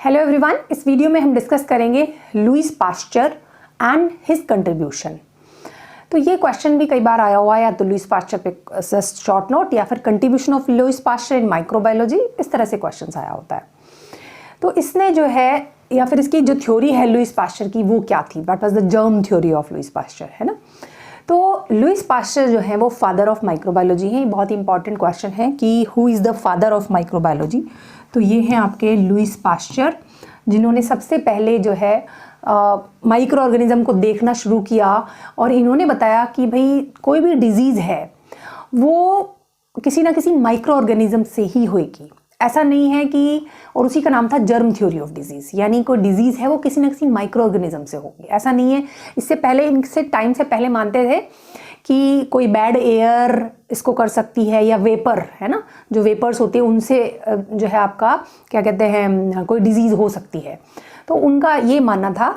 Hello everyone, इस video में हम डिस्कस करेंगे Lewis pasture and his contribution. तो ये क्वेश्चन भी कई बार आया हुआ है, या तो लुईस पास्चर पे शॉर्ट नोट या फिर contribution of Louis pasture in microbiology, इस तरह से क्वेश्चन आया होता है। तो इसने जो है, या फिर इसकी जो थ्योरी है लुईस पास्चर की, वो क्या थी? What was the germ theory of Louis pasture, है ना। तो लुईस पास्चर जो है वो फादर ऑफ माइक्रोबायोलॉजी है। बहुत ही इंपॉर्टेंट क्वेश्चन है कि who is the father of microbiology. तो ये हैं आपके लुईस पास्चर, जिन्होंने सबसे पहले जो है माइक्रो ऑर्गेनिज्म को देखना शुरू किया, और इन्होंने बताया कि भाई कोई भी डिजीज़ है वो किसी ना किसी माइक्रो ऑर्गेनिज्म से ही होएगी, ऐसा नहीं है कि, और उसी का नाम था जर्म थ्योरी ऑफ डिजीज़, यानी कोई डिजीज़ है वो किसी ना किसी माइक्रो ऑर्गेनिज्म से होगी, ऐसा नहीं है। इससे पहले, इनसे टाइम से पहले मानते थे कि कोई बैड एयर इसको कर सकती है, या वेपर, है ना, जो वेपर्स होते हैं उनसे जो है आपका क्या कहते हैं, कोई डिजीज़ हो सकती है। तो उनका ये मानना था।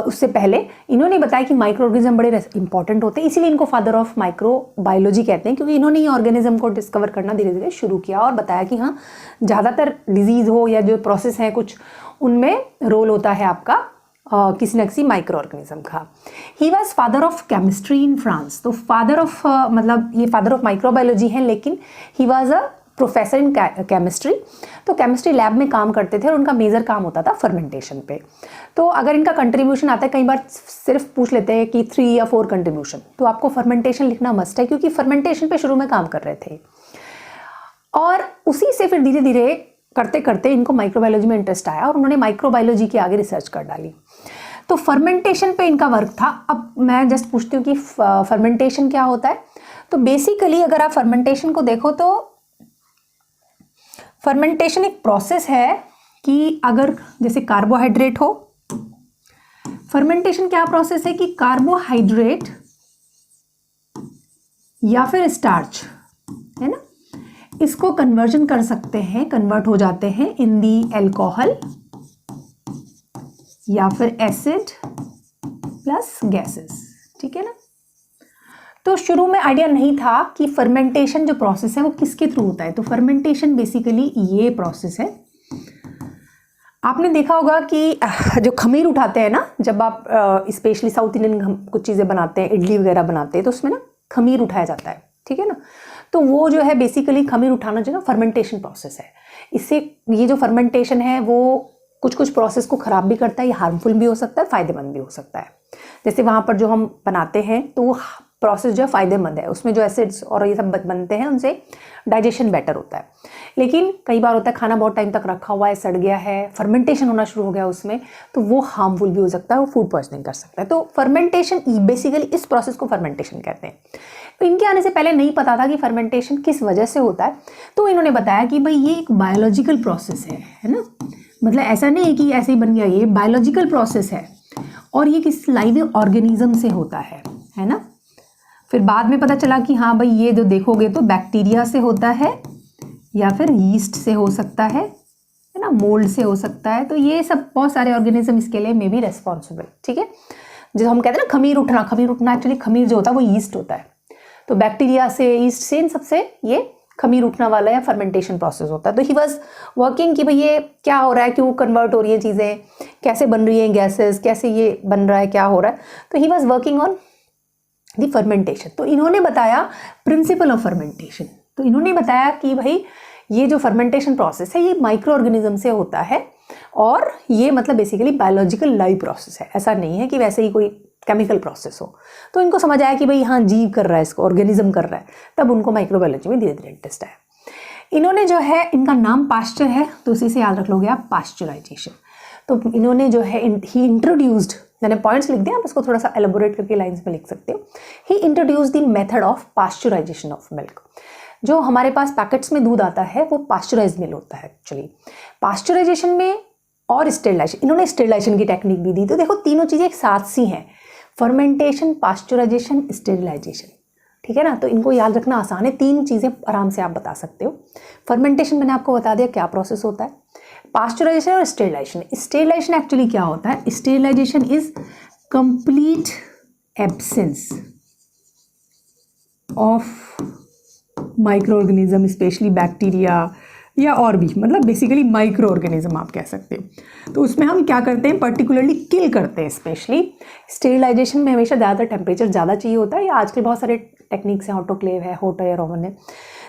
उससे पहले इन्होंने बताया कि माइक्रो ऑर्गेनिज्म बड़े इंपॉर्टेंट होते हैं, इसीलिए इनको फादर ऑफ माइक्रोबायोलॉजी कहते हैं, क्योंकि इन्होंने ये ऑर्गेनिज्म को डिस्कवर करना धीरे धीरे शुरू किया और बताया कि हाँ, ज़्यादातर डिजीज़ हो या जो प्रोसेस है कुछ, उनमें रोल होता है आपका किसी न किसी माइक्रो ऑर्गेनिज्म का। He was father of chemistry in France. तो फादर ऑफ मतलब ये फादर ऑफ माइक्रोबायोलॉजी है, लेकिन he was a professor in chemistry. तो केमिस्ट्री लैब में काम करते थे और उनका मेजर काम होता था फर्मेंटेशन पे। तो अगर इनका कंट्रीब्यूशन आता है, कई बार सिर्फ पूछ लेते हैं कि 3 या 4 कंट्रीब्यूशन, तो आपको फर्मेंटेशन लिखना मस्ट है, क्योंकि फर्मेंटेशन पे शुरू में काम कर रहे थे, और उसी से फिर धीरे धीरे करते करते इनको माइक्रोबायोलॉजी में इंटरेस्ट आया और उन्होंने माइक्रोबायोलॉजी के आगे रिसर्च कर डाली। तो फर्मेंटेशन पे इनका वर्क था। अब मैं जस्ट पूछती हूँ कि फर्मेंटेशन क्या होता है। तो बेसिकली अगर आप फर्मेंटेशन को देखो तो फर्मेंटेशन एक प्रोसेस है कि अगर जैसे कार्बोहाइड्रेट हो, फर्मेंटेशन क्या प्रोसेस है कि कार्बोहाइड्रेट या फिर स्टार्च, है ना, इसको कन्वर्जन कर सकते हैं, कन्वर्ट हो जाते हैं इन दी एल्कोहल या फिर एसिड प्लस गैसेस, ठीक है ना। तो शुरू में आइडिया नहीं था कि फर्मेंटेशन जो प्रोसेस है वो किसके थ्रू होता है। तो फर्मेंटेशन बेसिकली ये प्रोसेस है। आपने देखा होगा कि जो खमीर उठाते हैं ना, जब आप स्पेशली साउथ इंडियन कुछ चीज़ें बनाते हैं, इडली वगैरह बनाते हैं, तो उसमें ना खमीर उठाया जाता है, ठीक है ना। तो वो जो है बेसिकली खमीर उठाना जो है फर्मेंटेशन प्रोसेस है। इससे ये जो फर्मेंटेशन है वो कुछ कुछ प्रोसेस को ख़राब भी करता है, ये हार्मफुल भी हो सकता है, फ़ायदेमंद भी हो सकता है। जैसे वहाँ पर जो हम बनाते हैं तो वो प्रोसेस जो है फ़ायदेमंद है, उसमें जो एसिड्स और ये सब बनते हैं उनसे डाइजेशन बेटर होता है। लेकिन कई बार होता है खाना बहुत टाइम तक रखा हुआ है, सड़ गया है, फर्मेंटेशन होना शुरू हो गया उसमें, तो वो हार्मफुल भी हो सकता है, वो फूड पॉइजनिंग कर सकता है। तो फर्मेंटेशन बेसिकली इस प्रोसेस को फर्मेंटेशन कहते हैं। तो इनके आने से पहले नहीं पता था कि फर्मेंटेशन किस वजह से होता है। तो इन्होंने बताया कि भाई ये एक बायोलॉजिकल प्रोसेस है ना, मतलब ऐसा नहीं है कि ऐसे ही बन गया, ये बायोलॉजिकल प्रोसेस है और ये किस लाइव ऑर्गेनिज्म से होता है ना। फिर बाद में पता चला कि हाँ भाई ये जो देखोगे तो बैक्टीरिया से होता है, या फिर यीस्ट से हो सकता है ना, मोल्ड से हो सकता है। तो ये सब बहुत सारे ऑर्गेनिज्म इसके लिए मे बी रेस्पॉन्सिबल, ठीक है। जो हम कहते हैं ना खमीर उठना एक्चुअली खमीर जो होता है वो यीस्ट होता है। तो बैक्टीरिया से, यीस्ट से, इन सबसे ये खमीर उठना वाला या फर्मेंटेशन प्रोसेस होता है। तो ही वॉज वर्किंग कि भाई ये क्या हो रहा है, क्यों कन्वर्ट हो रही है चीज़ें, कैसे बन रही हैं गैसेस, कैसे ये बन रहा है, क्या हो रहा है। तो he was working on the fermentation. तो इन्होंने बताया प्रिंसिपल ऑफ फर्मेंटेशन। तो इन्होंने बताया कि भाई ये जो फर्मेंटेशन प्रोसेस है ये माइक्रो ऑर्गेनिज्म से होता है, और ये मतलब बेसिकली बायोलॉजिकल लाइव प्रोसेस है, ऐसा नहीं है कि वैसे ही कोई केमिकल प्रोसेस हो। तो इनको समझ आया कि भाई हाँ, जीव कर रहा है, इसको ऑर्गेनिज्म कर रहा है, तब उनको माइक्रोबायोलॉजी में धीरे धीरे इंटरेस्ट आया। इन्होंने जो है, इनका नाम पास्चर है, तो उसी से याद रख लोगे आप, पास्चराइजेशन। तो इन्होंने जो है ही इंट्रोड्यूस्ड, मैंने पॉइंट्स लिख दिए, आप इसको थोड़ा सा एलोबोरेट करके लाइन्स में लिख सकते हो। He introduced the method of pasteurization of milk. जो हमारे पास पैकेट्स में दूध आता है वो पास्चराइज मिल्क होता है एक्चुअली। पास्चराइजेशन में और स्टेरिलाइजेशन, इन्होंने स्टेरिलाइजेशन की टेक्निक भी दी। तो देखो तीनों चीज़ें एक साथ सी हैं, फर्मेंटेशन, पास्चराइजेशन, स्टेरिलाइजेशन, ठीक है ना। तो इनको याद रखना आसान है, 3 चीज़ें आराम से आप बता सकते हो। फर्मेंटेशन मैंने आपको बता दिया क्या प्रोसेस होता है, पास्चराइजेशन और स्टेरिलाइजेशन। स्टेरिलाइजेशन एक्चुअली क्या होता है, sterilisation is complete absence of micro organism, specially bacteria, या और भी, मतलब बेसिकली माइक्रो ऑर्गेनिज्म आप कह सकते हो। तो उसमें हम क्या करते हैं, पर्टिकुलरली किल करते हैं। स्पेशली स्टेरिलाइजेशन में हमेशा ज़्यादा टेम्परेचर ज़्यादा चाहिए होता है, या आजकल बहुत सारे टेक्निक्स हैं, ऑटोक्लेव है, हॉट एयर ओवन है।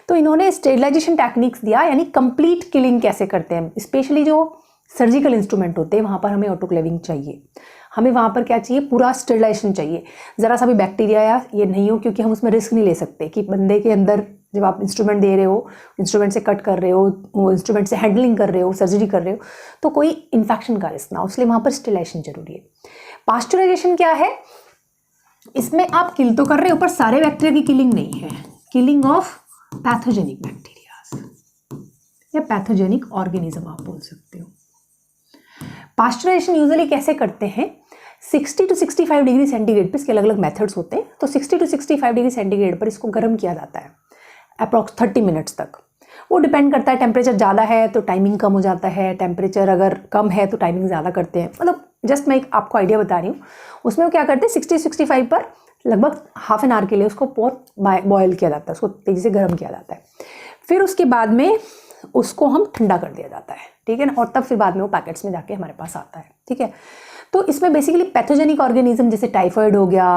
तो इन्होंने स्टेरिलाइजेशन टेक्निक्स दिया, यानी कंप्लीट किलिंग कैसे करते हैं। स्पेशली जो सर्जिकल इंस्ट्रूमेंट होते हैं वहाँ पर हमें ऑटोक्लेविंग चाहिए, हमें वहाँ पर क्या चाहिए, पूरा स्टेरिलाइजेशन चाहिए। ज़रा सा भी बैक्टीरिया या ये नहीं हो, क्योंकि हम उसमें रिस्क नहीं ले सकते कि बंदे के अंदर जब आप इंस्ट्रूमेंट दे रहे हो, इंस्ट्रूमेंट से कट कर रहे हो, वो इंस्ट्रूमेंट से हैंडलिंग कर रहे हो, सर्जरी कर रहे हो, तो कोई इन्फेक्शन का रिस्क ना हो, इसलिए वहाँ पर स्टेरिलाइजेशन जरूरी है। पास्चुराइजेशन क्या है, इसमें आप किल तो कर रहे हो पर सारे बैक्टीरिया की किलिंग नहीं है, किलिंग ऑफ पैथोजेनिक बैक्टीरिया या पैथोजेनिक ऑर्गेनिज्म आप बोल सकते हो। पास्चुराइजेशन यूजुअली कैसे करते हैं, 60 to 65 डिग्री सेंटीग्रेड पर इसके अलग अलग मेथड्स होते हैं। तो 60 to 65 डिग्री सेंटीग्रेड पर इसको गर्म किया जाता है अप्रॉक्स 30 मिनट्स तक। वो डिपेंड करता है, टेम्परेचर ज़्यादा है तो टाइमिंग कम हो जाता है, टेम्परेचर अगर कम है तो टाइमिंग ज़्यादा करते हैं। मतलब जस्ट मैं एक आपको आइडिया बता रही हूँ। उसमें वो क्या करते हैं, 60-65 पर लगभग हाफ एन आवर के लिए उसको बहुत बॉयल किया जाता है, उसको तेज़ी से गर्म किया जाता है। फिर उसके बाद में उसको हम ठंडा कर दिया जाता है, ठीक है ना, और तब फिर बाद में वो पैकेट्स में जाके हमारे पास आता है, ठीक है। तो इसमें बेसिकली पैथोजेनिक ऑर्गेनिज्म जैसे टाइफाइड हो गया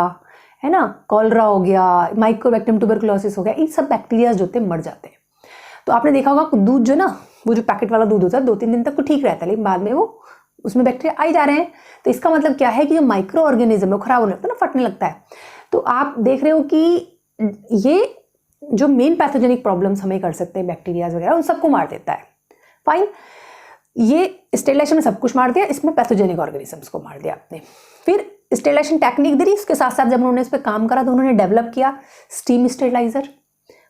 है ना, कॉलरा हो गया, माइक्रोबैक्टीरियम ट्यूबरकुलोसिस हो गया, इन सब बैक्टीरिया जो होते हैं मर जाते हैं। तो आपने देखा होगा दूध जो ना, वो जो पैकेट वाला दूध होता है 2-3 दिन तक तो ठीक रहता है, लेकिन बाद में वो उसमें बैक्टीरिया आ ही जा रहे हैं। तो इसका मतलब क्या है कि जो माइक्रो ऑर्गेनिज्म है खराब होने लगता है ना, फटने लगता है। तो आप देख रहे हो कि ये जो मेन पैथोजेनिक प्रॉब्लम्स हमें कर सकते हैं बैक्टीरियाज वगैरह, उन सबको मार देता है। फाइन, ये स्टेरिलाइजेशन में सब कुछ मार दिया, इसमें पैथोजेनिक ऑर्गेनिजम्स को मार दिया आपने। फिर स्टेरिलाइजेशन टेक्निक दी, उसके साथ साथ जब उन्होंने इस पर काम करा तो उन्होंने डेवलप किया steam steriliser,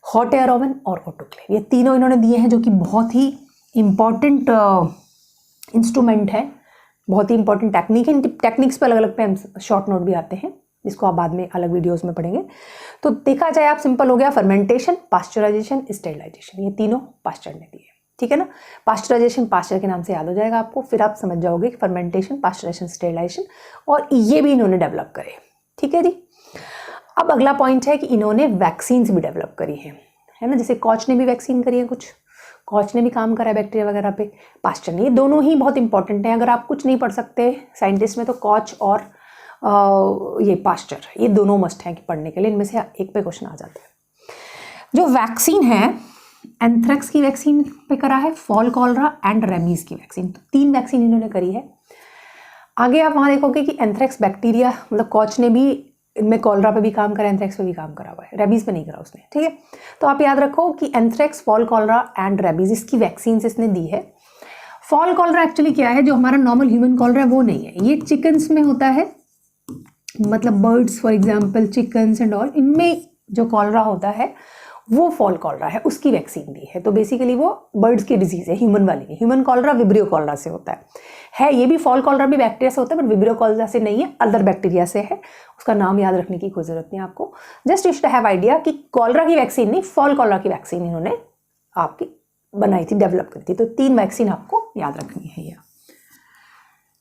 hot air oven और ऑटोक्लेव। ये तीनों इन्होंने दिए हैं, जो कि बहुत ही इंपॉर्टेंट इंस्ट्रूमेंट है, बहुत ही इंपॉर्टेंट टेक्निक है। टेक्निक्स पर अलग अलग पे हम शॉर्ट नोट भी आते हैं, जिसको आप बाद में अलग वीडियोस में पढ़ेंगे। तो देखा जाए आप, सिंपल हो गया, फर्मेंटेशन, पास्चराइजेशन, स्टेरिलाइजेशन, ये तीनों पास्चर ने दिए, ठीक है ना। पास्चराइजेशन पास्चर के नाम से याद हो जाएगा आपको, फिर आप समझ जाओगे कि फर्मेंटेशन, पास्चराइजेशन, स्टेरिलाइजेशन, और ये भी इन्होंने डेवलप करे, ठीक है जी। अब अगला पॉइंट है कि इन्होंने वैक्सीन्स भी डेवलप करी हैं, है ना, जैसे कॉच ने भी वैक्सीन करी है, कुछ कॉच ने भी काम करा है बैक्टीरिया वगैरह पे, पास्चर ने। ये दोनों ही बहुत इंपॉर्टेंट हैं। अगर आप कुछ नहीं पढ़ सकते साइंटिस्ट में तो कॉच और ये पास्चर, ये दोनों मस्ट हैं कि पढ़ने के लिए, इनमें से एक पे क्वेश्चन आ जाते हैं। जो वैक्सीन है, एंथ्रेक्स की वैक्सीन पे करा है, फॉल कॉलरा एंड रेबीज की वैक्सीन, तो 3 वैक्सीन इन्होंने करी है। आगे आप वहाँ देखोगे कि एंथ्रेक्स बैक्टीरिया, मतलब कॉच ने भी इनमें कॉलरा पे भी काम करा, एंथ्रेक्स पे भी काम करा हुआ है, रेबीज पे नहीं करा उसने, ठीक है। तो आप याद रखो कि anthrax, fall cholera and rabies, इसकी वैक्सीन इसने दी है। फॉल कॉलरा एक्चुअली क्या है, जो हमारा नॉर्मल ह्यूमन कॉलरा है वो नहीं है, ये चिकन्स में होता है, मतलब birds for example, chickens and all, इनमें जो कॉलरा होता है वो फॉल कॉलरा है, उसकी वैक्सीन दी है। तो बेसिकली वो बर्ड्स की डिजीज है, ह्यूमन वाली है। ह्यूमन कॉलरा विब्रियो कॉलरा से होता है ये भी फॉल कॉलरा भी बैक्टीरिया से होता है, बट विब्रियो कॉलरा से नहीं है, अदर बैक्टीरिया से है। उसका नाम याद रखने की कोई जरूरत नहीं आपको, just you should have idea कि कॉलरा की वैक्सीन नहीं, फॉल कॉलरा की वैक्सीन इन्होंने आपकी बनाई थी, डेवलप करी थी। तो 3 वैक्सीन आपको याद रखनी है ये,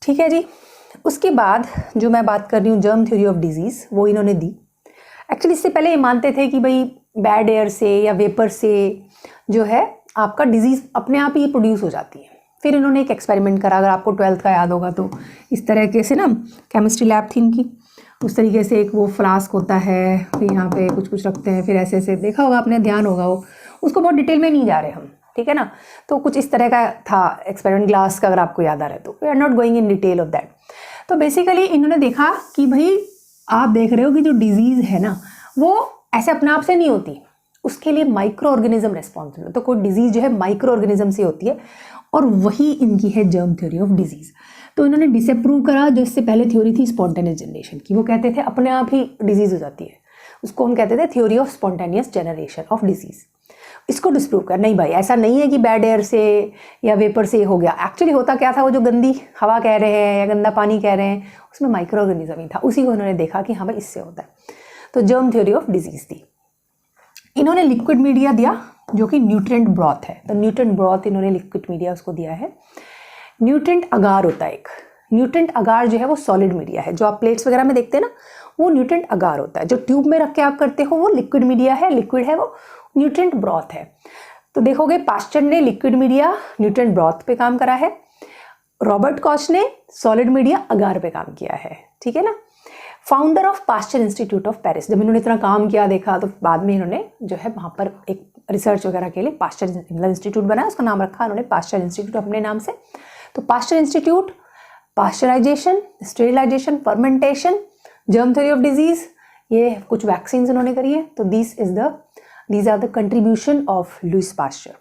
ठीक है जी। उसके बाद जो मैं बात कर रही हूँ, जर्म थ्योरी ऑफ डिजीज, वो इन्होंने दी। एक्चुअली इससे पहले ये मानते थे कि भाई बैड एयर से या वेपर से जो है आपका डिजीज़ अपने आप ही प्रोड्यूस हो जाती है। फिर इन्होंने एक एक्सपेरिमेंट करा, अगर आपको 12th का याद होगा तो इस तरीके से ना, केमिस्ट्री लैब थी इनकी, उस तरीके से एक वो फ्लास्क होता है, फिर यहाँ पे कुछ कुछ रखते हैं, फिर ऐसे ऐसे देखा होगा आपने, ध्यान होगा वो, उसको बहुत डिटेल में नहीं जा रहे हम, ठीक है ना। तो कुछ इस तरह का था एक्सपेरिमेंट, ग्लास का, अगर आपको याद आ रहा है तो। We are not going in detail of that. तो बेसिकली इन्होंने देखा कि भाई आप देख रहे हो कि जो डिजीज़ है ना वो ऐसे अपने आप से नहीं होती, उसके लिए माइक्रो ऑर्गेनिज्म रेस्पॉन्सिबल है। तो कोई डिजीज़ जो है माइक्रो ऑर्गेनिज्म से होती है, और वही इनकी है जर्म थ्योरी ऑफ डिजीज़। तो इन्होंने डिसअप्रूव करा जो इससे पहले थ्योरी थी स्पॉन्टेनियस जनरेशन की, वो कहते थे अपने आप ही डिजीज़ हो जाती है, उसको हम कहते थे theory of spontaneous generation of disease. इसको डिस्प्रूव कर, नहीं भाई ऐसा नहीं है कि बैड एयर से या वेपर से हो गया। एक्चुअली होता क्या था, वो जो गंदी हवा कह रहे हैं या गंदा पानी कह रहे हैं, उसमें माइक्रो ऑर्गेनिज्म ही था, उसी को उन्होंने देखा कि हाँ भाई इससे होता है। तो जर्म थ्योरी ऑफ डिजीज़ थी। इन्होंने लिक्विड मीडिया दिया जो कि न्यूट्रिएंट ब्रॉथ है, तो न्यूट्रिएंट ब्रॉथ इन्होंने लिक्विड मीडिया उसको दिया है। न्यूट्रिएंट अगार होता है एक, न्यूट्रिएंट अगार जो है वो सॉलिड मीडिया है, जो आप प्लेट्स वगैरह में देखते हैं ना वो न्यूट्रिएंट अगार होता है। जो ट्यूब में रख के आप करते हो वो लिक्विड मीडिया है, लिक्विड है वो न्यूट्रिएंट ब्रॉथ है। तो देखोगे पास्चर ने लिक्विड मीडिया न्यूट्रिएंट ब्रॉथ पे काम करा है, रॉबर्ट कॉच ने सॉलिड मीडिया अगार पे काम किया है, ठीक है ना। Founder of Pasteur Institute of Paris, जब इन्होंने इतना काम किया देखा तो बाद में इन्होंने जो है वहाँ पर एक रिसर्च वगैरह के लिए पास्चर इंस्टीट्यूट बनाया, उसका नाम रखा उन्होंने पास्चर इंस्टीट्यूट अपने नाम से। तो Pasteur Institute pasteurisation, sterilisation, fermentation, germ theory of disease, ये कुछ वैक्सीन इन्होंने करी है। तो these are the contribution of Louis pasture.